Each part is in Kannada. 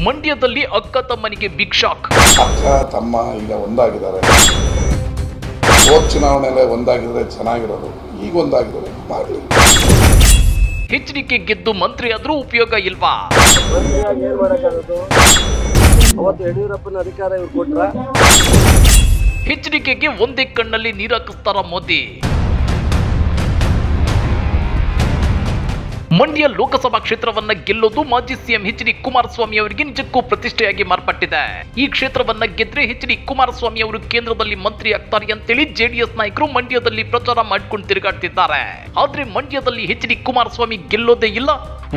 ಮಂಡ್ಯದಲ್ಲಿ ಅಕ್ಕ ತಮ್ಮನಿಗೆ ಬಿಗ್ ಶಾಕ್. ಅಕ್ಕ ತಮ್ಮ ಈಗ ಒಂದಾಗಿದ್ದಾರೆ. ಹೋದ ಚುನಾವಣೆಯಲ್ಲೇ ಒಂದಾಗಿದ್ರೆ ಚೆನ್ನಾಗಿರೋದು, ಈಗ ಒಂದಾಗಿದ್ದಾರೆ ಮಾಡಲಿ. ಎಚ್ಡಿಕೆ ಗೆದ್ದು ಮಂತ್ರಿ ಆದ್ರೂ ಉಪಯೋಗ ಇಲ್ವಾ? ಅವತ್ತು ಯಡಿಯೂರಪ್ಪನ ಅಧಿಕಾರ ಇವ್ರು ಕೊಟ್ರ? ಎಚ್ಡಿಕೆಗೆ ಒಂದೇ ಕಣ್ಣಲ್ಲಿ ನೀರಾಕಿಸ್ತಾರ ಮೋದಿ. ಮಂಡ್ಯ ಲೋಕಸಭಾ ಕ್ಷೇತ್ರವನ್ನ ಗೆಲ್ಲೋದು ಮಾಜಿ ಸಿಎಂ ಎಚ್.ಡಿ. ಕುಮಾರಸ್ವಾಮಿ ಅವರಿಗೆ ನಿಜಕ್ಕೂ ಪ್ರತಿಷ್ಠೆಯಾಗಿ ಮಾರ್ಪಟ್ಟಿದೆ. ಈ ಕ್ಷೇತ್ರವನ್ನ ಗೆದ್ರೆ ಎಚ್.ಡಿ. ಕುಮಾರಸ್ವಾಮಿ ಅವರು ಕೇಂದ್ರದಲ್ಲಿ ಮಂತ್ರಿ ಆಗ್ತಾರೆ ಅಂತೇಳಿ ಜೆಡಿಎಸ್ ನಾಯಕರು ಮಂಡ್ಯದಲ್ಲಿ ಪ್ರಚಾರ ಮಾಡಿಕೊಂಡು ತಿರುಗಾಡ್ತಿದ್ದಾರೆ. ಆದ್ರೆ ಮಂಡ್ಯದಲ್ಲಿ ಎಚ್.ಡಿ. ಕುಮಾರಸ್ವಾಮಿ ಗೆಲ್ಲೋದೇ ಇಲ್ಲ.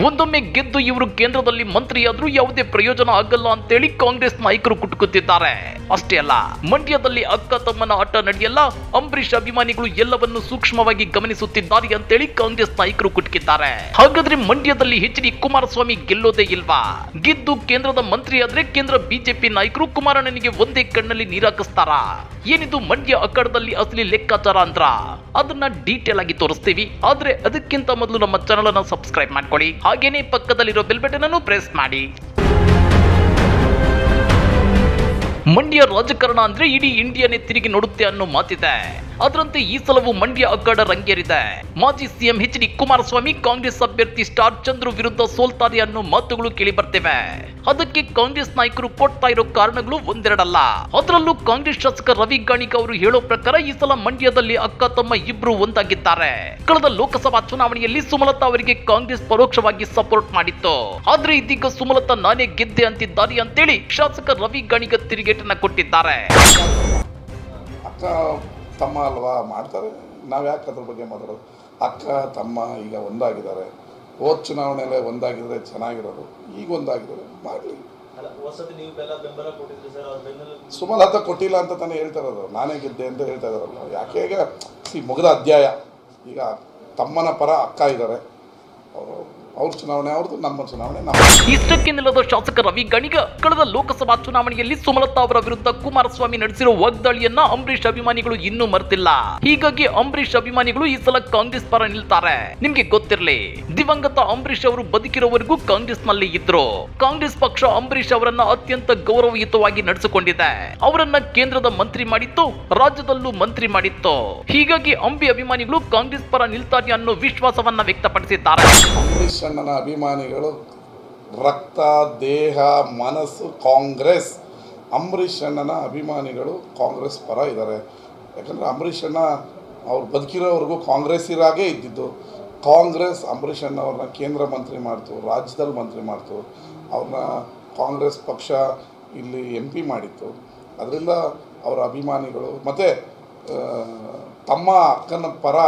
ಒಂದೊಮ್ಮೆ ಗೆದ್ದು ಇವರು ಕೇಂದ್ರದಲ್ಲಿ ಮಂತ್ರಿಯಾದ್ರೂ ಯಾವುದೇ ಪ್ರಯೋಜನ ಆಗಲ್ಲ ಅಂತೇಳಿ ಕಾಂಗ್ರೆಸ್ ನಾಯಕರು ಕುಟುಕುತ್ತಿದ್ದಾರೆ. ಅಷ್ಟೇ ಅಲ್ಲ, ಮಂಡ್ಯದಲ್ಲಿ ಅಕ್ಕ ತಮ್ಮನ ಆಟ ನಡೆಯಲ್ಲ, ಅಂಬರೀಷ್ ಅಭಿಮಾನಿಗಳು ಎಲ್ಲವನ್ನು ಸೂಕ್ಷ್ಮವಾಗಿ ಗಮನಿಸುತ್ತಿದ್ದಾರೆ ಅಂತೇಳಿ ಕಾಂಗ್ರೆಸ್ ನಾಯಕರು ಕುಟುಕಿದ್ದಾರೆ. ಹಾಗಾದ್ರೆ ಮಂಡ್ಯದಲ್ಲಿ ಎಚ್.ಡಿ. ಕುಮಾರಸ್ವಾಮಿ ಗೆಲ್ಲೋದೇ ಇಲ್ವಾ? ಗೆದ್ದು ಕೇಂದ್ರದ ಮಂತ್ರಿ ಆದ್ರೆ ಕೇಂದ್ರ ಬಿಜೆಪಿ ನಾಯಕರು ಕುಮಾರಣ್ಣನಿಗೆ ಒಂದೇ ಕಣ್ಣಲ್ಲಿ ನೀರಾಕಿಸ್ತಾರ? ಏನಿದು ಮಂಡ್ಯ ಅಖಾಡದಲ್ಲಿ ಅಸಲಿ ಲೆಕ್ಕಾಚಾರ ಅಂದ್ರ ಅದನ್ನ ಡೀಟೇಲ್ ಆಗಿ ತೋರಿಸ್ತೀವಿ. ಆದ್ರೆ ಅದಕ್ಕಿಂತ ಮೊದಲು ನಮ್ಮ ಚಾನೆಲ್ ಅನ್ನು ಸಬ್ಸ್ಕ್ರೈಬ್ ಮಾಡ್ಕೊಳ್ಳಿ, ಹಾಗೇನೆ ಪಕ್ಕದಲ್ಲಿರೋ ಬೆಲ್ ಬಟನ್ ಅನ್ನು ಪ್ರೆಸ್ ಮಾಡಿ. ಮಂಡ್ಯ ರಾಜಕಾರಣ ಅಂದ್ರೆ ಇಡೀ ಇಂಡಿಯಾನೇ ತಿರುಗಿ ನೋಡುತ್ತೆ ಅನ್ನೋ ಮಾತಿದೆ. ಅದರಂತೆ ಈ ಸಲವೂ ಮಂಡ್ಯ ಅಖಾಡ ರಂಗೇರಿದೆ. ಮಾಜಿ ಸಿಎಂ ಎಚ್.ಡಿ. ಕುಮಾರಸ್ವಾಮಿ ಕಾಂಗ್ರೆಸ್ ಅಭ್ಯರ್ಥಿ ಸ್ಟಾರ್ ಚಂದ್ರು ವಿರುದ್ಧ ಸೋಲ್ತಾರೆ ಅನ್ನೋ ಮಾತುಗಳು ಕೇಳಿ ಬರ್ತಿವೆ. ಅದಕ್ಕೆ ಕಾಂಗ್ರೆಸ್ ನಾಯಕರು ಕೊಡ್ತಾ ಇರೋ ಕಾರಣಗಳು ಒಂದೆರಡಲ್ಲ. ಅದರಲ್ಲೂ ಕಾಂಗ್ರೆಸ್ ಶಾಸಕ ರವಿ ಗಾಣಿಗ ಅವರು ಹೇಳೋ ಪ್ರಕಾರ ಈ ಸಲ ಮಂಡ್ಯದಲ್ಲಿ ಅಕ್ಕ ತಮ್ಮ ಇಬ್ರು ಒಂದಾಗಿದ್ದಾರೆ. ಕಳೆದ ಲೋಕಸಭಾ ಚುನಾವಣೆಯಲ್ಲಿ ಸುಮಲತಾ ಅವರಿಗೆ ಕಾಂಗ್ರೆಸ್ ಪರೋಕ್ಷವಾಗಿ ಸಪೋರ್ಟ್ ಮಾಡಿತ್ತು. ಆದ್ರೆ ಇದೀಗ ಸುಮಲತಾ ನಾನೇ ಗೆದ್ದೆ ಅಂತಿದ್ದಾರೆ ಅಂತೇಳಿ ಶಾಸಕ ರವಿ ಗಾಣಿಗ ತಿರುಗೇಟನ್ನ ಕೊಟ್ಟಿದ್ದಾರೆ. ಅಕ್ಕ ತಮ್ಮ ಅಲ್ವಾ ಮಾಡ್ತಾರೆ, ನಾವು ಯಾಕೆ ಅದ್ರ ಬಗ್ಗೆ ಮಾತಾಡೋದು? ಅಕ್ಕ ತಮ್ಮ ಈಗ ಒಂದಾಗಿದ್ದಾರೆ. ಹೋದ ಚುನಾವಣೆಯಲ್ಲೇ ಒಂದಾಗಿದ್ರೆ ಚೆನ್ನಾಗಿರೋದು, ಈಗ ಒಂದಾಗಿದ್ದಾರೆ ಮಾಡಲಿ. ಸುಮಲತಾ ಕೊಟ್ಟಿಲ್ಲ ಅಂತ ತಾನೇ ಹೇಳ್ತಾ ಇರೋದು, ನಾನೇ ಗೆದ್ದೆ ಅಂತ ಹೇಳ್ತಾ ಇದಾರಲ್ಲ. ಯಾಕೆ ಈಗ ಮುಗಿದ ಅಧ್ಯಾಯ. ಈಗ ತಮ್ಮನ ಪರ ಅಕ್ಕ ಇದ್ದಾರೆ, ಅವ್ರ ಚುನಾವಣೆ ಅವ್ರದ್ದು, ನಮ್ಮ ಚುನಾವಣೆ ನಮ್ಮ. ಇಷ್ಟಕ್ಕೆ ನಿಲ್ಲದ ಶಾಸಕ ರವಿ ಗಾಣಿಗ ಕಳೆದ ಲೋಕಸಭಾ ಚುನಾವಣೆಯಲ್ಲಿ ಸುಮಲತಾ ಅವರ ವಿರುದ್ಧ ಕುಮಾರಸ್ವಾಮಿ ನಡೆಸಿರೋ ವಾಗ್ದಾಳಿಯನ್ನ ಅಂಬರೀಷ್ ಅಭಿಮಾನಿಗಳು ಇನ್ನೂ ಮರೆತಿಲ್ಲ. ಹೀಗಾಗಿ ಅಂಬರೀಷ್ ಅಭಿಮಾನಿಗಳು ಈ ಸಲ ಕಾಂಗ್ರೆಸ್ ಪರ ನಿಲ್ತಾರೆ. ನಿಮ್ಗೆ ಗೊತ್ತಿರಲಿ, ದಿವಂಗತ ಅಂಬರೀಷ್ ಅವರು ಬದುಕಿರೋವರೆಗೂ ಕಾಂಗ್ರೆಸ್ ನಲ್ಲಿ ಇದ್ರು. ಕಾಂಗ್ರೆಸ್ ಪಕ್ಷ ಅಂಬರೀಷ್ ಅವರನ್ನ ಅತ್ಯಂತ ಗೌರವಯುತವಾಗಿ ನಡೆಸಿಕೊಂಡಿದೆ. ಅವರನ್ನ ಕೇಂದ್ರದ ಮಂತ್ರಿ ಮಾಡಿತ್ತು, ರಾಜ್ಯದಲ್ಲೂ ಮಂತ್ರಿ ಮಾಡಿತ್ತು. ಹೀಗಾಗಿ ಅಂಬಿ ಅಭಿಮಾನಿಗಳು ಕಾಂಗ್ರೆಸ್ ಪರ ನಿಲ್ತಾರೆ ಅನ್ನೋ ವಿಶ್ವಾಸವನ್ನ ವ್ಯಕ್ತಪಡಿಸಿದ್ದಾರೆ. ಅಂಬರೀಷ್ ಅಣ್ಣನ ಅಭಿಮಾನಿಗಳು ರಕ್ತ, ದೇಹ, ಮನಸ್ಸು ಕಾಂಗ್ರೆಸ್. ಅಂಬರೀಷ್ ಅಣ್ಣನ ಅಭಿಮಾನಿಗಳು ಕಾಂಗ್ರೆಸ್ ಪರ ಇದ್ದಾರೆ. ಯಾಕಂದರೆ ಅಂಬರೀಷ್ ಅಣ್ಣ ಅವ್ರು ಬದುಕಿರೋವರೆಗೂ ಕಾಂಗ್ರೆಸ್ಸಿರಾಗೇ ಇದ್ದಿದ್ದು. ಕಾಂಗ್ರೆಸ್ ಅಂಬರೀಷ್ ಅಣ್ಣ ಅವ್ರನ್ನ ಕೇಂದ್ರ ಮಂತ್ರಿ ಮಾಡ್ತು, ರಾಜ್ಯದಲ್ಲಿ ಮಂತ್ರಿ ಮಾಡ್ತು, ಅವ್ರನ್ನ ಕಾಂಗ್ರೆಸ್ ಪಕ್ಷ ಇಲ್ಲಿ MP ಮಾಡಿತ್ತು. ಅದರಿಂದ ಅವರ ಅಭಿಮಾನಿಗಳು ಮತ್ತು ತಮ್ಮ ಅಕ್ಕನ ಪರ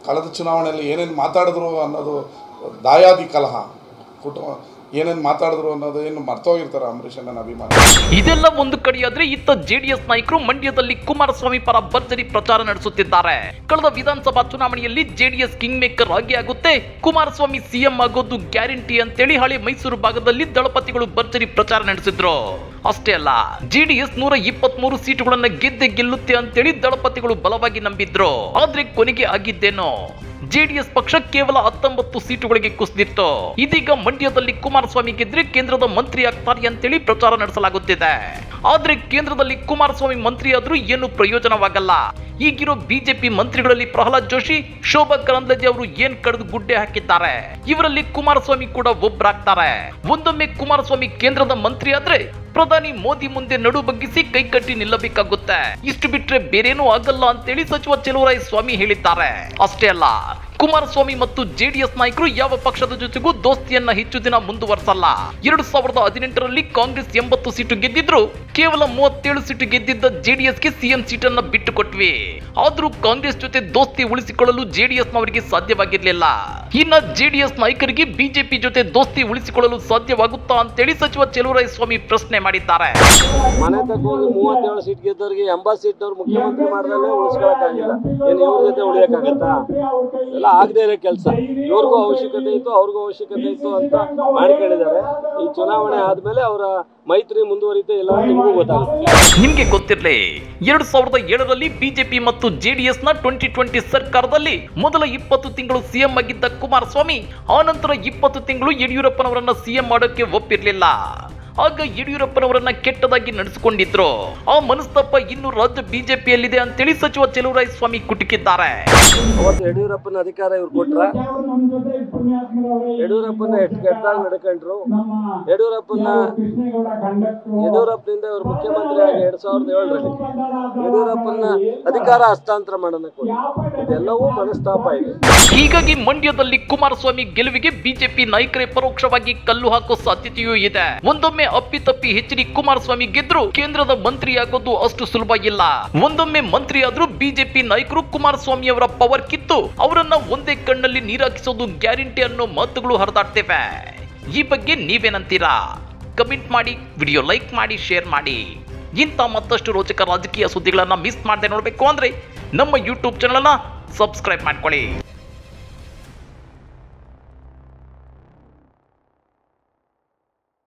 ಕಳೆದ ಚುನಾವಣೆಯಲ್ಲಿ ಏನೇನು ಮಾತಾಡಿದ್ರು ಅನ್ನೋದು ದಾಯಾದಿ ಕಲಹ, ಕುಟುಂಬ ಏನೇನು ಮಾತಾಡಿದ್ರು ಅನ್ನೋದು ಏನು ಮರ್ತೋಗಿರ್ತಾರೆ ಅಂಬರೀಷ್ ಅಣ್ಣನ ಅಭಿಮಾನಿ. ಇದೆಲ್ಲ ಒಂದು ಕಡೆಯಾದ್ರೆ ಇತ್ತ ಜೆಡಿಎಸ್ ನಾಯಕರು ಮಂಡ್ಯದಲ್ಲಿ ಕುಮಾರಸ್ವಾಮಿ ಪರ ಭರ್ಜರಿ ಪ್ರಚಾರ ನಡೆಸುತ್ತಿದ್ದಾರೆ. ಕಳೆದ ವಿಧಾನಸಭಾ ಚುನಾವಣೆಯಲ್ಲಿ ಜೆಡಿಎಸ್ ಕಿಂಗ್ ಮೇಕರ್ ಆಗಿ ಆಗುತ್ತೆ, ಕುಮಾರಸ್ವಾಮಿ ಸಿಎಂ ಆಗೋದು ಗ್ಯಾರಂಟಿ ಅಂತೇಳಿ ಹಳೆ ಮೈಸೂರು ಭಾಗದಲ್ಲಿ ದಳಪತಿಗಳು ಭರ್ಜರಿ ಪ್ರಚಾರ ನಡೆಸಿದ್ರು. ಅಷ್ಟೇ ಅಲ್ಲ, ಜೆಡಿಎಸ್ 123 ಸೀಟುಗಳನ್ನ ಗೆದ್ದೆ ಗೆಲ್ಲುತ್ತೆ ಅಂತೇಳಿ ದಳಪತಿಗಳು ಬಲವಾಗಿ ನಂಬಿದ್ರು. ಆದ್ರೆ ಕೊನೆಗೆ ಆಗಿದ್ದೇನೋ, ಜೆಡಿಎಸ್ ಪಕ್ಷ ಕೇವಲ 19 ಸೀಟುಗಳಿಗೆ ಕುಸಿದಿತ್ತು. ಇದೀಗ ಮಂಡ್ಯದಲ್ಲಿ ಕುಮಾರಸ್ವಾಮಿ ಗೆದ್ರೆ ಕೇಂದ್ರದ ಮಂತ್ರಿ ಆಗ್ತಾರೆ ಅಂತೇಳಿ ಪ್ರಚಾರ ನಡೆಸಲಾಗುತ್ತಿದೆ. ಆದ್ರೆ ಕೇಂದ್ರದಲ್ಲಿ ಕುಮಾರಸ್ವಾಮಿ ಮಂತ್ರಿ ಆದ್ರೂ ಏನು ಪ್ರಯೋಜನವಾಗಲ್ಲ. ಈಗಿರೋ ಬಿಜೆಪಿ ಮಂತ್ರಿಗಳಲ್ಲಿ ಪ್ರಹ್ಲಾದ್ ಜೋಶಿ, ಶೋಭಾ ಕರಂದ್ಲಾಜೆ ಅವರು ಏನ್ ಕಡಿದು ಗುಡ್ಡೆ ಹಾಕಿದ್ದಾರೆ. ಇವರಲ್ಲಿ ಕುಮಾರಸ್ವಾಮಿ ಕೂಡ ಒಬ್ಬರಾಗ್ತಾರೆ. ಒಂದೊಮ್ಮೆ ಕುಮಾರಸ್ವಾಮಿ ಕೇಂದ್ರದ ಮಂತ್ರಿ ಆದ್ರೆ ಪ್ರಧಾನಿ ಮೋದಿ ಮುಂದೆ ನಡು ಬಗ್ಗಿಸಿ ಕೈಕಟ್ಟಿ ನಿಲ್ಲಬೇಕಾಗುತ್ತೆ. ಇಷ್ಟು ಬಿಟ್ರೆ ಬೇರೇನೂ ಆಗಲ್ಲ ಅಂತೇಳಿ ಸಚಿವ ಚೆಲುವರಾಯಸ್ವಾಮಿ ಹೇಳಿದ್ದಾರೆ. ಅಷ್ಟೇ ಅಲ್ಲ, ಕುಮಾರಸ್ವಾಮಿ ಮತ್ತು ಜೆಡಿಎಸ್ ನಾಯಕರು ಯಾವ ಪಕ್ಷದ ಜೊತೆಗೂ ದೋಸ್ತಿಯನ್ನ ಹೆಚ್ಚು ದಿನ ಮುಂದುವರೆಸಲ್ಲ. 2018ರಲ್ಲಿ ಕಾಂಗ್ರೆಸ್ 80 ಸೀಟು ಗೆದ್ದಿದ್ರು, ಕೇವಲ 37 ಸೀಟು ಗೆದ್ದಿದ್ದ ಜೆಡಿಎಸ್ಗೆ ಸಿಎಂ ಸೀಟನ್ನ ಬಿಟ್ಟು ಕೊಟ್ವಿ. ಆದ್ರೂ ಕಾಂಗ್ರೆಸ್ ಜೊತೆ ದೋಸ್ತಿ ಉಳಿಸಿಕೊಳ್ಳಲು ಜೆಡಿಎಸ್ ನವರಿಗೆ ಸಾಧ್ಯವಾಗಿರ್ಲಿಲ್ಲ. ಇನ್ನ ಜೆಡಿಎಸ್ ನಾಯಕರಿಗೆ ಬಿಜೆಪಿ ಜೊತೆ ದೋಸ್ತಿ ಉಳಿಸಿಕೊಳ್ಳಲು ಸಾಧ್ಯವಾಗುತ್ತಾ ಅಂತೇಳಿ ಸಚಿವ ಚೆಲುವರಾಯಸ್ವಾಮಿ ಪ್ರಶ್ನೆ ಮಾಡಿದ್ದಾರೆ. ಮನೆ ತಕ್ಕ ಹೋಗಿ 37 ಸೀಟ್ ಗೆದ್ದವ್ರಿಗೆ 80 ಸೀಟ್ ಅವ್ರು ಮುಖ್ಯಮಂತ್ರಿ ಮಾಡಿದ್ರೆ ಉಳಿಸ್ಕೊಳಕ್ಕಾಗಿಲ್ಲ. ಏನು ಇವ್ರ ಜೊತೆ ಉಳಿಯಕ್ಕಾಗತ್ತಾ? ಎಲ್ಲ ಆಗದೇ ಇರೋ ಕೆಲಸ. ಇವ್ರಿಗೂ ಅವಶ್ಯಕತೆ ಇತ್ತು, ಅವ್ರಿಗೂ ಅವಶ್ಯಕತೆ ಇತ್ತು ಅಂತ ಮಾಡ್ಕೊಂಡಿದ್ದಾರೆ. ಈ ಚುನಾವಣೆ ಆದ್ಮೇಲೆ ಅವರ ಮೈತ್ರಿ ಮುಂದುವರಿತೆ ಇಲ್ಲ ನಿಮಗೂ ಗೊತ್ತಾಗುತ್ತೆ. ನಿಮ್ಗೆ ಗೊತ್ತಿರಲಿ, 2007ರಲ್ಲಿ ಬಿಜೆಪಿ ಮತ್ತು ಜೆಡಿಎಸ್ ನ 2020 ಸರ್ಕಾರದಲ್ಲಿ ಮೊದಲ 20 ತಿಂಗಳು ಸಿಎಂ ಆಗಿದ್ದ ಕುಮಾರಸ್ವಾಮಿ ಆನಂತರ 20 ತಿಂಗಳು ಯಡಿಯೂರಪ್ಪನವರನ್ನ ಸಿಎಂ ಮಾಡೋಕೆ ಒಪ್ಪಿರ್ಲಿಲ್ಲ. ಆಗ ಯಡಿಯೂರಪ್ಪನವರನ್ನ ಕೆಟ್ಟದಾಗಿ ನಡೆಸಿಕೊಂಡಿದ್ರು. ಆ ಮನಸ್ತಾಪ ಇನ್ನು ರಾಜ್ಯ ಬಿಜೆಪಿಯಲ್ಲಿದೆ ಅಂತೇಳಿ ಸಚಿವ ಚೆಲುವರಾಯಸ್ವಾಮಿ ಕುಟುಕಿದ್ದಾರೆ. ಅವತ್ತು ಯಡಿಯೂರಪ್ಪನ ಅಧಿಕಾರ ಇವ್ರು ಕೊಟ್ರ, ಯಡಿಯೂರಪ್ಪನ ಎಷ್ಟು ಕೆಟ್ಟದಾಗಿ ನಡ್ಕೊಂಡ್ರು. ಯಡಿಯೂರಪ್ಪನಿಂದ ಇವರು ಮುಖ್ಯಮಂತ್ರಿ ಆಗಿ 2007ರಲ್ಲಿ ಯಡಿಯೂರಪ್ಪನ ಅಧಿಕಾರ ಹಸ್ತಾಂತರ ಮಾಡೋಣ ಕೊಡಿ. ಇದೆಲ್ಲವೂ ಮನಸ್ತಾಪ ಇದೆ. ಹೀಗಾಗಿ ಮಂಡ್ಯದಲ್ಲಿ ಕುಮಾರಸ್ವಾಮಿ ಗೆಲುವಿಗೆ ಬಿಜೆಪಿ ನಾಯಕರೇ ಪರೋಕ್ಷವಾಗಿ ಕಲ್ಲು ಹಾಕೋ ಸಾಧ್ಯತೆಯೂ ಇದೆ. ಒಂದೊಮ್ಮೆ ಅಪ್ಪಿತಪ್ಪಿ ಎಚ್.ಡಿ. ಕುಮಾರಸ್ವಾಮಿ ಗೆದ್ರು ಕೇಂದ್ರದ ಮಂತ್ರಿಯಾಗೋದು ಅಷ್ಟು ಸುಲಭ ಇಲ್ಲ. ಒಂದೊಮ್ಮೆ ಮಂತ್ರಿ ಆದ್ರೂ ಬಿಜೆಪಿ ನಾಯಕರು ಕುಮಾರಸ್ವಾಮಿ ಅವರ ಪವರ್ ಕಿತ್ತು ಅವರನ್ನ ಒಂದೇ ಕಣ್ಣಲ್ಲಿ ನೀರಾಕಿಸೋದು ಗ್ಯಾರಂಟಿ ಅನ್ನೋ ಮಾತುಗಳು ಹರಿದಾಡ್ತೇವೆ. ಈ ಬಗ್ಗೆ ನೀವೇನಂತೀರಾ? ಕಮೆಂಟ್ ಮಾಡಿ, ವಿಡಿಯೋ ಲೈಕ್ ಮಾಡಿ, ಶೇರ್ ಮಾಡಿ. ಇಂಥ ಮತ್ತಷ್ಟು ರೋಚಕ ರಾಜಕೀಯ ಸುದ್ದಿಗಳನ್ನ ಮಿಸ್ ಮಾಡದೆ ನೋಡಬೇಕು ಅಂದ್ರೆ ನಮ್ಮ ಯೂಟ್ಯೂಬ್ ಚಾನಲ್ ಅನ್ನ ಸಬ್ಸ್ಕ್ರೈಬ್ ಮಾಡ್ಕೊಳ್ಳಿ.